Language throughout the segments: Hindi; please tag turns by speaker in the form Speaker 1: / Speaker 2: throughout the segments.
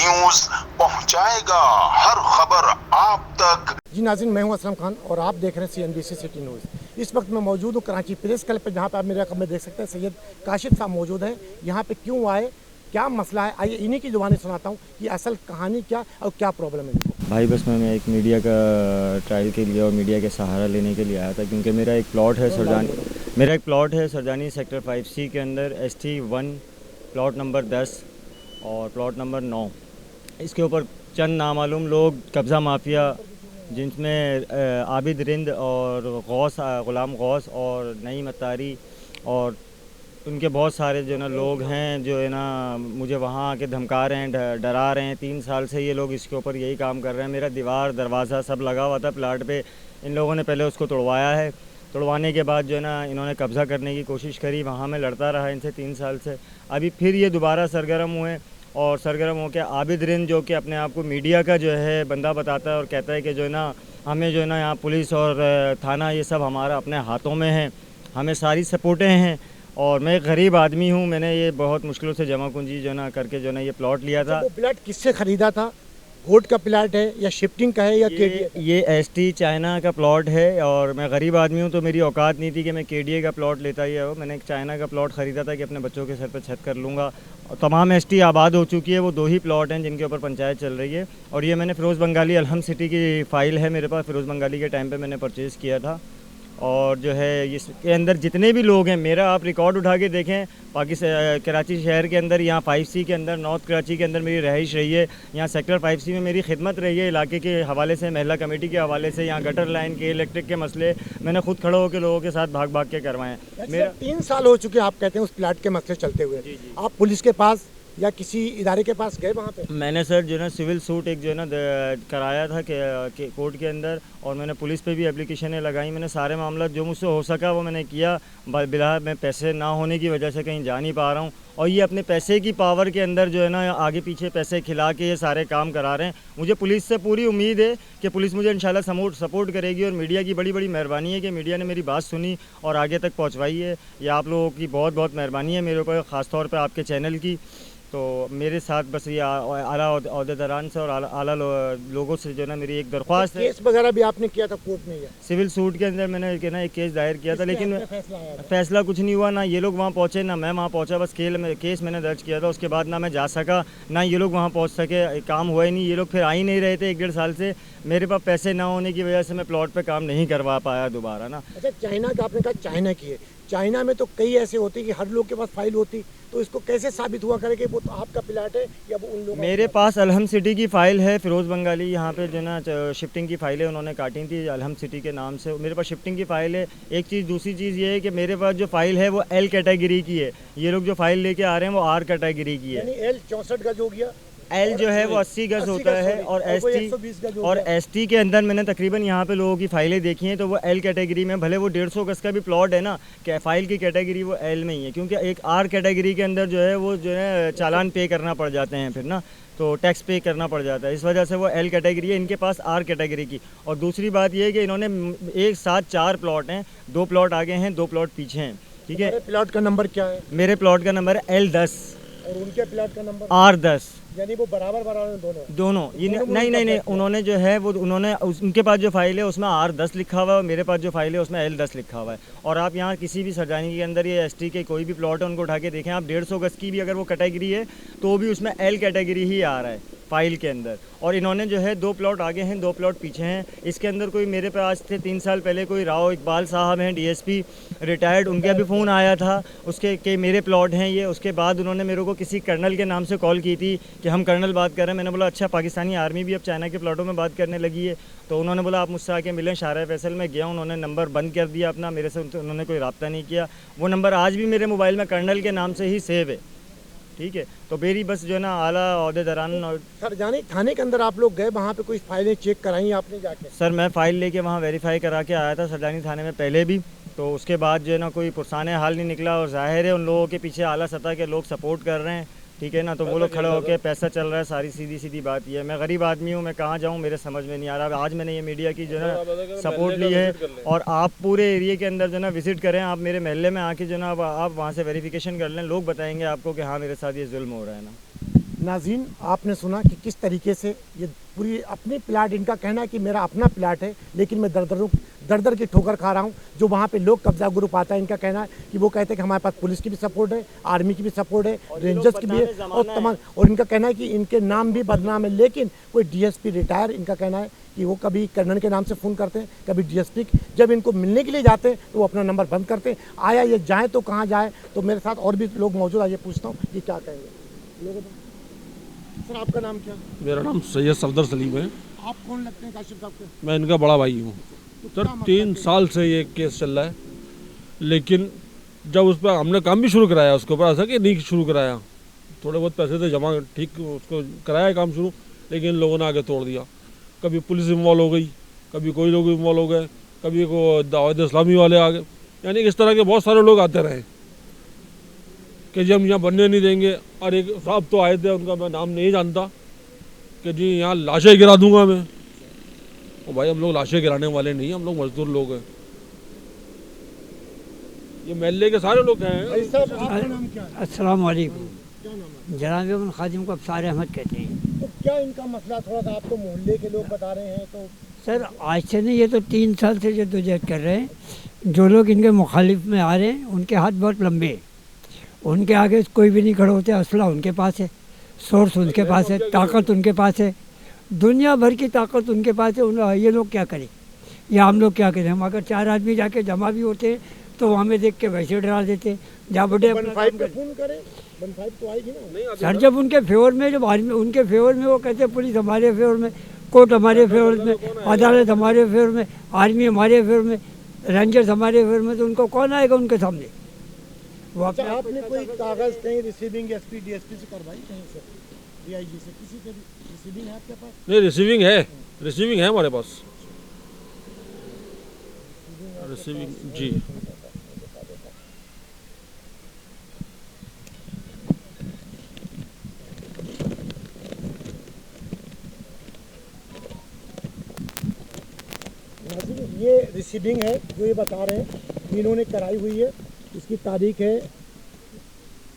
Speaker 1: न्यूज पहुंचाएगा हर खबर आप तक।
Speaker 2: जी नाज़रीन, मैं हूं असलम खान और आप देख रहे हैं CNBC सिटी न्यूज़। इस वक्त मैं मौजूद हूं कराची प्रेस क्लब पे, जहां पे आप मेरे कमरे देख सकते हैं सैयद काशिफ साहब मौजूद हैं। यहां पे क्यों आए, क्या मसला है, आइए इन्हीं की जुबानी सुनाता हूं कि असल कहानी क्या और क्या प्रॉब्लम है इनको।
Speaker 3: भाई बस मैं एक मीडिया का ट्रायल के लिए और मीडिया के सहारा लेने के लिए आया था, क्योंकि मेरा एक प्लॉट है सरजानी सेक्टर 5C के अंदर ST1 प्लॉट नंबर 10 और प्लॉट नंबर 9। इसके ऊपर चंद नामालूम लोग कब्ज़ा माफिया, जिनमें आबिद रिंद और ग़ुलाम गौस और नईम अत्तारी और उनके बहुत सारे जो है ना लोग हैं, जो है ना मुझे वहाँ आके धमका रहे हैं, डरा रहे हैं। 3 साल से ये लोग इसके ऊपर यही काम कर रहे हैं। मेरा दीवार दरवाज़ा सब लगा हुआ था प्लाट पे। इन लोगों ने पहले उसको तोड़वाया है। तोड़वाने के बाद जो है ना इन्होंने कब्ज़ा करने की कोशिश करी। वहाँ मैं लड़ता रहा इनसे 3 साल से। अभी फिर ये दोबारा सरगर्म हुए और सरगर्म होकर आबिद रिंद, जो कि अपने आप को मीडिया का जो है बंदा बताता है और कहता है कि जो है ना हमें जो है ना यहाँ पुलिस और थाना ये सब हमारा अपने हाथों में है, हमें सारी सपोर्टें हैं। और मैं एक गरीब आदमी हूँ। मैंने ये बहुत मुश्किलों से जमा पूंजी जो ना करके जो ना ये प्लॉट लिया था।
Speaker 2: वो प्लाट किससे ख़रीदा था? कोर्ट का प्लाट है या शिफ्टिंग का है या KDA?
Speaker 3: ये ST चाइना का प्लॉट है और मैं गरीब आदमी हूँ, तो मेरी औकात नहीं थी कि मैं KDA का प्लॉट लेता ही हो। मैंने एक चाइना का प्लॉट ख़रीदा था कि अपने बच्चों के सर पर छत कर लूँगा। और तमाम ST आबाद हो चुकी है। वो 2 ही प्लॉट हैं जिनके ऊपर पंचायत चल रही है। और ये मैंने फ़िरोज़ बंगाली अलहम सिटी की फ़ाइल है मेरे पास। फ़िरोज़ बंगाली के टाइम पर मैंने परचेज़ किया था। और जो है इसके अंदर जितने भी लोग हैं, मेरा आप रिकॉर्ड उठा के देखें, पाकिस्तान कराची शहर के अंदर, यहाँ 5C के अंदर, नॉर्थ कराची के अंदर मेरी रहाइश रही है। यहाँ सेक्टर 5C में मेरी खिदमत रही है इलाके के हवाले से, महिला कमेटी के हवाले से। यहाँ गटर लाइन के, इलेक्ट्रिक के मसले मैंने खुद खड़े होकर लोगों के साथ भाग भाग के करवाएं।
Speaker 2: मेरा 3 साल हो चुके आप कहते हैं उस प्लाट के मसले चलते हुए। आप पुलिस के पास या किसी इदारे के पास गए वहाँ पे? मैंने
Speaker 3: सर जो है ना सिविल सूट एक जो है ना कराया था कि कोर्ट के अंदर, और मैंने पुलिस पे भी एप्लीकेशनें लगाई। मैंने सारे मामला जो मुझसे हो सका वो मैंने किया। बिलहाल मैं पैसे ना होने की वजह से कहीं जा नहीं पा रहा हूँ, और ये अपने पैसे की पावर के अंदर जो है ना आगे पीछे पैसे खिला के ये सारे काम करा रहे हैं। मुझे पुलिस से पूरी उम्मीद है कि पुलिस मुझे इंशाल्लाह सपोर्ट करेगी, और मीडिया की बड़ी बड़ी मेहरबानी है कि मीडिया ने मेरी बात सुनी और आगे तक पहुँचवाई है। ये आप लोगों की बहुत बहुत मेहरबानी है मेरे ऊपर, ख़ास तौर पर आपके चैनल की। तो मेरे साथ बस ये आला ओहदेदारान से और आला लोगों से जो है ना मेरी एक दरख्वास्त है।
Speaker 2: केस वगैरह भी आपने किया था कोर्ट में? या
Speaker 3: सिविल सूट के अंदर मैंने ना एक केस दायर किया था, लेकिन फैसला कुछ नहीं हुआ। ना ये लोग वहाँ पहुँचे, ना मैं वहाँ पहुँचा। बस केस मैंने दर्ज किया था, उसके बाद ना मैं जा सका, ना ये लोग वहाँ पहुँच सके। काम हुआ ही नहीं। ये लोग फिर आ ही नहीं रहे थे 1-1.5 साल से। मेरे पास पैसे ना होने की वजह से मैं प्लॉट पर काम नहीं करवा पाया दोबारा ना।
Speaker 2: अच्छा, चाइना का आपने कहा चाइना की है। चाइना में तो कई ऐसे होते कि हर लोग के पास फाइल होती, तो इसको कैसे साबित हुआ करे कि वो तो आपका प्लाट है या वो उन लोगों?
Speaker 3: मेरे पास अलहम सिटी की फ़ाइल है। फ़िरोज़ बंगाली यहाँ पे जो ना शिफ्टिंग की फ़ाइलें उन्होंने काटी थी अलहम सिटी के नाम से। मेरे पास शिफ्टिंग की फ़ाइल है। एक चीज़, दूसरी चीज़ ये है कि मेरे पास जो फ़ाइल है वो L कैटेगरी की है। ये लोग जो फ़ाइल लेके आ रहे हैं वो R कैटेगरी की है।
Speaker 2: यानी L 64 गज हो गया,
Speaker 3: L जो है वो 80 गज होता है, और ST के अंदर मैंने तकरीबन यहाँ पे लोगों की फ़ाइलें देखी हैं, तो वो L कैटेगरी में, भले वो 150 गज का भी प्लॉट है ना, कि फ़ाइल की कैटेगरी वो L में ही है। क्योंकि एक R कैटेगरी के अंदर जो है वो जो है चालान पे करना पड़ जाते हैं फिर ना, तो टैक्स पे करना पड़ जाता है। इस वजह से वो L कैटेगरी है, इनके पास R कैटेगरी की। और दूसरी बात ये है कि इन्होंने एक साथ 4 प्लॉट हैं, 2 प्लॉट आगे हैं, 2 प्लॉट पीछे हैं। ठीक है।
Speaker 2: प्लॉट का नंबर क्या है?
Speaker 3: मेरे प्लॉट का नंबर है L10
Speaker 2: और उनके प्लॉट का नंबर
Speaker 3: R10।
Speaker 2: यानी वो बराबर
Speaker 3: दोनों ये नहीं, उन्होंने जो है वो उनके पास जो फाइल है उसमें R10 लिखा हुआ है, मेरे पास जो फाइल है उसमें L10 लिखा हुआ है। और आप यहाँ किसी भी सरजानी के अंदर ये ST के कोई भी प्लॉट है उनको उठा के देखें आप, 150 गज की भी अगर वो कैटेगरी है तो भी उसमें L कैटेगरी ही आ रहा है फ़ाइल के अंदर। और इन्होंने जो है 2 प्लॉट आगे हैं, 2 प्लॉट पीछे हैं। इसके अंदर कोई मेरे पास थे 3 साल पहले कोई राव इकबाल साहब हैं, DSP रिटायर्ड, उनका भी फ़ोन आया था उसके कि मेरे प्लॉट हैं ये। उसके बाद उन्होंने मेरे को किसी कर्नल के नाम से कॉल की थी कि हम कर्नल बात कर रहे हैं। मैंने बोला अच्छा, पाकिस्तानी आर्मी भी अब चाइना के प्लॉटों में बात करने लगी है। तो उन्होंने बोला आप मुझसे आके मिलें। शाहरा फैसल में गया, उन्होंने नंबर बंद कर दिया अपना, मेरे से उन्होंने कोई रब्ता नहीं किया। वो नंबर आज भी मेरे मोबाइल में कर्नल के नाम से ही सेव है। ठीक है। तो मेरी बस जो है ना आला ओहदेदारान और
Speaker 2: सरजानी थाने के अंदर आप लोग गए, वहाँ पे कोई फाइलें चेक कराई आपने जाके?
Speaker 3: सर मैं फ़ाइल लेके वहाँ वेरीफाई करा के आया था सरजानी थाने में पहले भी। तो उसके बाद जो है ना कोई पुरसाने हाल नहीं निकला, और ज़ाहिर है उन लोगों के पीछे आला सतह के लोग सपोर्ट कर रहे हैं। ठीक है ना, तो वो लोग खड़े होकर पैसा चल रहा है, सारी सीधी सीधी बात ये है। मैं गरीब आदमी हूँ, मैं कहाँ जाऊँ मेरे समझ में नहीं आ रहा। आज मैंने ये मीडिया की जो है ना सपोर्ट ली है, और आप पूरे एरिया के अंदर जो है ना विज़िट करें, आप मेरे महल्ले में आके जो है ना आप वहाँ से वेरिफिकेशन कर लें, लोग बताएंगे आपको कि हाँ मेरे साथ ये जुल्म हो रहा है ना।
Speaker 2: नाज़रीन, आपने सुना कि किस तरीके से ये पूरी अपनी प्लाट, इनका कहना है कि मेरा अपना प्लाट है, लेकिन मैं दर दर की ठोकर खा रहा हूँ। जो वहाँ पे लोग कब्जा ग्रुप आता है, इनका कहना है कि वो कहते हैं कि हमारे पास पुलिस की भी सपोर्ट है, आर्मी की भी सपोर्ट है, रेंजर्स की भी है और तमाम, और इनका कहना है कि इनके नाम भी बदनाम है। लेकिन कोई डीएसपी रिटायर, इनका कहना है कि वो कभी कर्नल के नाम से फ़ोन करते हैं, कभी डीएसपी, जब इनको मिलने के लिए जाते हैं तो वो अपना नंबर बंद करते हैं। आया ये जाए तो कहाँ जाए। तो मेरे साथ और भी लोग मौजूद है, ये पूछता हूँ कि क्या कहेंगे। सर, आपका नाम क्या?
Speaker 4: मेरा नाम सैयद सफदर सलीम है।
Speaker 2: आप कौन लगते हैं काशिफ साहब के?
Speaker 4: मैं इनका बड़ा भाई हूँ।
Speaker 2: तो
Speaker 4: सर
Speaker 2: क्या मसला
Speaker 4: 3 साल से ये केस चल रहा है, लेकिन जब उस पर हमने काम भी शुरू कराया, उसके ऊपर ऐसा कि नहीं शुरू कराया, थोड़े बहुत पैसे थे जमा, ठीक उसको कराया काम शुरू, लेकिन लोगों ने आगे तोड़ दिया। कभी पुलिस इन्वॉल्व हो गई, कभी कोई लोग इन्वॉल्व हो गए, कभी को दावत इस्लामी वाले आ गए, यानी कि इस तरह के बहुत सारे लोग आते रहे कि जी हम यहाँ बनने नहीं देंगे। और एक साहब तो आए थे, उनका मैं नाम नहीं जानता, कि जी यहाँ लाशें गिरा दूंगा मैं। और भाई हम लोग लाशें गिराने वाले नहीं, हम लोग मजदूर लोग हैं। ये महल्ले के सारे लोग हैं।
Speaker 2: भाई साहब, आपका नाम क्या है?
Speaker 5: अस्सलाम वालेकुम।
Speaker 2: क्या नाम है?
Speaker 5: जनाब इब्न खादिम को अफसार अहमद कहते हैं।
Speaker 2: तो क्या इनका मसला, थोड़ा सा आप तो मोहल्ले के लोग बता रहे हैं, तो
Speaker 5: सर आज से नहीं, ये तो 3 साल से जद्दोजहद कर रहे हैं। जो लोग इनके मुखालिफ में आ रहे हैं उनके हाथ बहुत लंबे हैं, उनके आगे कोई भी नहीं खड़े होते। असला उनके पास है, सोर्स उनके पास है, ताकत उनके पास है, दुनिया भर की ताकत उनके पास है। ये लोग क्या करें या हम लोग क्या करें? हम अगर 4 आदमी जाके जमा भी होते हैं तो हमें देख के वैसे डरा देते हैं, जा बड़े अपना
Speaker 2: 15
Speaker 5: काम
Speaker 2: पे
Speaker 5: करें।
Speaker 2: फोन करें, 15 तो आएगी ना।
Speaker 5: सर जब उनके फेवर में, जब आदमी उनके फेवर में, वो कहते हैं पुलिस हमारे फेवर में, कोर्ट हमारे फेवर में, अदालत हमारे फेवर में, आर्मी हमारे फेवर में, रेंजर्स हमारे फेवर में, तो उनको कौन आएगा उनके सामने? वो
Speaker 2: अच्छा,
Speaker 5: अपने
Speaker 2: आपने कोई कागज कहीं रिसीविंग एसपी डीएसपी से करवाई, कहीं से, डीआईजी से, किसी से भी रिसीविंग है आपके पास?
Speaker 4: नहीं, रिसीविंग है हमारे पास, रिसीविंग जी।
Speaker 2: ये रिसीविंग है जो ये बता रहे हैं, इन्होंने कराई हुई है। इसकी तारीख है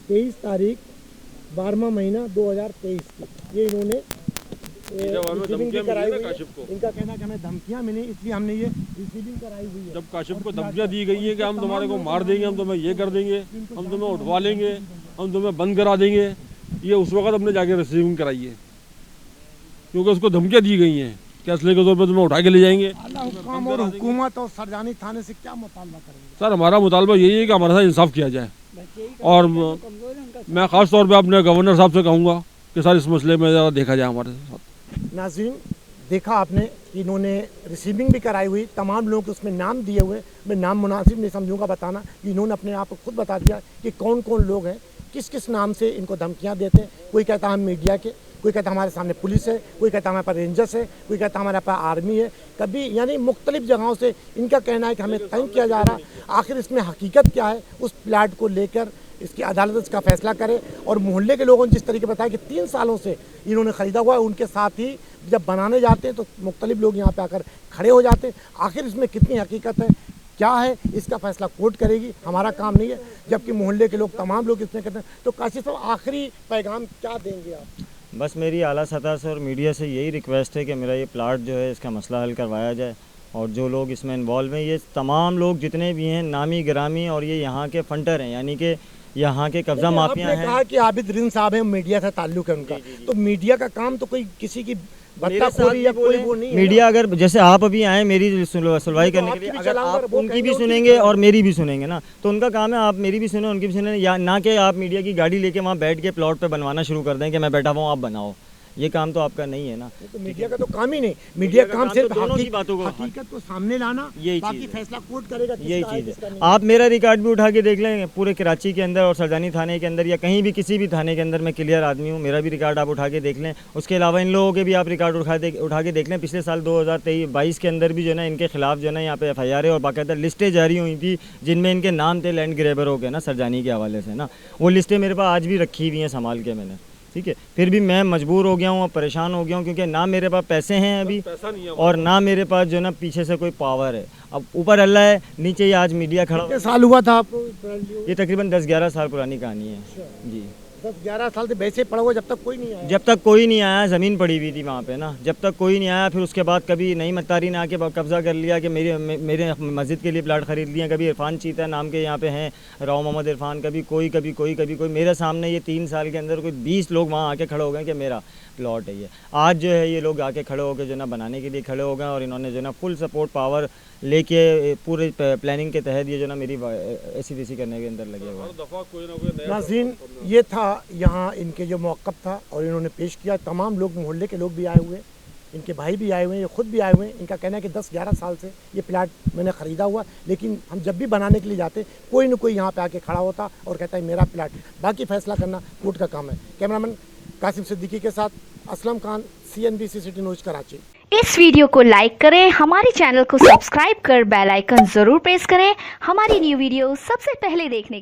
Speaker 2: 23 तारीख 12वां महीना 2023 की। ये इन्होंने रिसीविंग भी कराई हुई है। इनका कहना है कि हमें धमकियां मिली, इसलिए हमने ये रिसीविंग कराई हुई है।
Speaker 4: जब काशिफ को धमकियाँ दी गई है कि हम तुम्हारे को मार देंगे, हम तुम्हें ये कर देंगे, हम तुम्हें उठवा लेंगे, हम तुम्हें बंद करा देंगे, ये उस वक्त हमने जाके रिसीविंग कराई है, क्योंकि उसको धमकियाँ दी गई हैं कि असले के तौर पर तुम्हें उठा के ले जाएंगे।
Speaker 2: अल्लाह हुक्म और हुकूमत और सरजानी थाने से क्या मुतालबा करेंगे?
Speaker 4: सर हमारा मुतालबा यही है कि हमारे साथ इंसाफ किया जाए, और मैं ख़ास तौर पे अपने गवर्नर साहब से कहूँगा कि सर इस मसले में ज़रा देखा जाए हमारे साथ।
Speaker 2: नाज़रीन, देखा आपने कि इन्होंने रिसीविंग भी कराई हुई, तमाम लोगों को उसमें नाम दिए हुए। मैं नाम मुनासिब नहीं समझूंगा बताना, कि इन्होंने अपने आप को खुद बता दिया कि कौन कौन लोग हैं, किस किस नाम से इनको धमकियां देते हैं। कोई कहता हम मीडिया के, कोई कहता हमारे सामने पुलिस है, कोई कहता हमारे पास रेंजर्स है, कोई कहता हमारे पास आर्मी है, कभी यानी मुख्तलिफ जगहों से इनका कहना है कि हमें तंग किया जा रहा है। आखिर इसमें हकीकत क्या है, उस प्लाट को लेकर इसकी अदालत इसका फैसला करे। और मोहल्ले के लोगों ने जिस तरीके बताया कि 3 सालों से इन्होंने ख़रीदा हुआ है, उनके साथ ही जब बनाने जाते हैं तो मुख्तलिफ लोग यहाँ पे आकर खड़े हो जाते हैं। आखिर इसमें कितनी हकीकत है, क्या है, इसका फैसला कोर्ट करेगी, हमारा काम नहीं है। जबकि मोहल्ले के लोग, तमाम लोग इसमें कहते हैं। तो काशिफ साहब, आखिरी पैगाम क्या देंगे आप?
Speaker 3: बस मेरी आला सतह से और मीडिया से यही रिक्वेस्ट है कि मेरा ये प्लाट जो है इसका मसला हल करवाया जाए, और जो लोग इसमें इन्वॉल्व हैं, ये तमाम लोग जितने भी हैं नामी गिरामी, और ये यहाँ के फंटर हैं, यानी कि यहाँ के कब्जा माफिया
Speaker 2: आपने
Speaker 3: हैं।
Speaker 2: कहा कि आबिद रिन साहब हैं, मीडिया से ताल्लुक है उनका, तो मीडिया का काम तो कोई किसी की बत्ताखोरी या कोई वो नहीं है।
Speaker 3: मीडिया अगर जैसे आप अभी आए मेरी सुनवाई करने के लिए, अगर आप उनकी भी सुनेंगे और मेरी भी सुनेंगे ना, तो उनका काम है आप मेरी भी सुने उनकी भी सुने, या ना कि आप मीडिया की गाड़ी लेके वहाँ बैठ के प्लॉट पे बनवाना शुरू कर दें कि मैं बैठा हुआ हूँ आप बनाओ। ये काम तो आपका नहीं है ना।
Speaker 2: तो मीडिया का तो काम ही नहीं, मीडिया का काम सिर्फ
Speaker 3: बातों को
Speaker 2: हकीकत को सामने लाना, बाकी फैसला कोर्ट करेगा।
Speaker 3: यही चीज़ है। आप मेरा रिकॉर्ड भी उठा के देख लेंगे, पूरे कराची के अंदर और सरदानी थाने के अंदर या कहीं भी किसी भी थाने के अंदर मैं क्लियर आदमी हूँ, मेरा भी रिकॉर्ड आप उठा के देख लें। उसके अलावा इन लोगों के भी आप रिकॉर्ड उठा के देख लें। पिछले साल 2022 के अंदर भी जो है ना इनके खिलाफ जो है ना यहाँ पे FIR और बाकायदा लिस्टें जारी हुई थी, जिनमें इनके नाम थे लैंड ग्रेबरों के ना, सरजानी के हवाले से ना। वो लिस्टें मेरे पास आज भी रखी हुई हैं संभाल के मैंने, ठीक है। फिर भी मैं मजबूर हो गया हूँ और परेशान हो गया हूँ, क्योंकि ना मेरे पास पैसे हैं अभी, और ना मेरे पास जो ना पीछे से कोई पावर है। अब ऊपर अल्लाह है, नीचे ये आज मीडिया खड़ा।
Speaker 2: कितने साल हुआ था आपको?
Speaker 3: ये तकरीबन 10-11 साल पुरानी कहानी है जी।
Speaker 2: 10-11 साल से वैसे पड़ा हुआ, जब तक कोई नहीं आया।
Speaker 3: जब तक कोई नहीं आया, ज़मीन पड़ी हुई थी वहाँ पे ना, जब तक कोई नहीं आया। फिर उसके बाद कभी नई मत्तारी ने आके कब्ज़ा कर लिया कि मेरे मस्जिद के लिए प्लाट ख़रीद लिए। कभी इरफान चीता नाम के यहाँ पे हैं, राव मोहम्मद इरफान, कभी कोई मेरे सामने ये 3 साल के अंदर कोई 20 लोग वहाँ आके खड़े हो गए कि मेरा प्लॉट है ये। आज जो है ये लोग आके खड़े हो गए जो ना बनाने के लिए खड़े हो गए, और इन्होंने जो ना फुल सपोर्ट पावर लेके पूरे प्लानिंग के तहत ये जो ना मेरी SCDC करने के अंदर लगे हुए हैं।
Speaker 2: नाज़रीन, ये था यहाँ इनके जो मौक़िफ़ था और इन्होंने पेश किया। तमाम लोग, मोहल्ले के लोग भी आए हुए हैं, इनके भाई भी आए हुए हैं, ये खुद भी आए हुए हैं। इनका कहना है कि 10-11 साल से ये प्लाट मैंने ख़रीदा हुआ, लेकिन हम जब भी बनाने के लिए जाते कोई न कोई यहाँ पे आके खड़ा होता और कहता है मेरा प्लाट। बाकी फ़ैसला करना कोर्ट का काम है। कैमरामैन कासिम सिद्दीकी के साथ Aslam Khan, CNBC city news, Karachi.
Speaker 6: इस वीडियो को लाइक करें, हमारे चैनल को सब्सक्राइब कर बेल आइकन जरूर प्रेस करें हमारी न्यू वीडियो सबसे पहले देखने के लिए।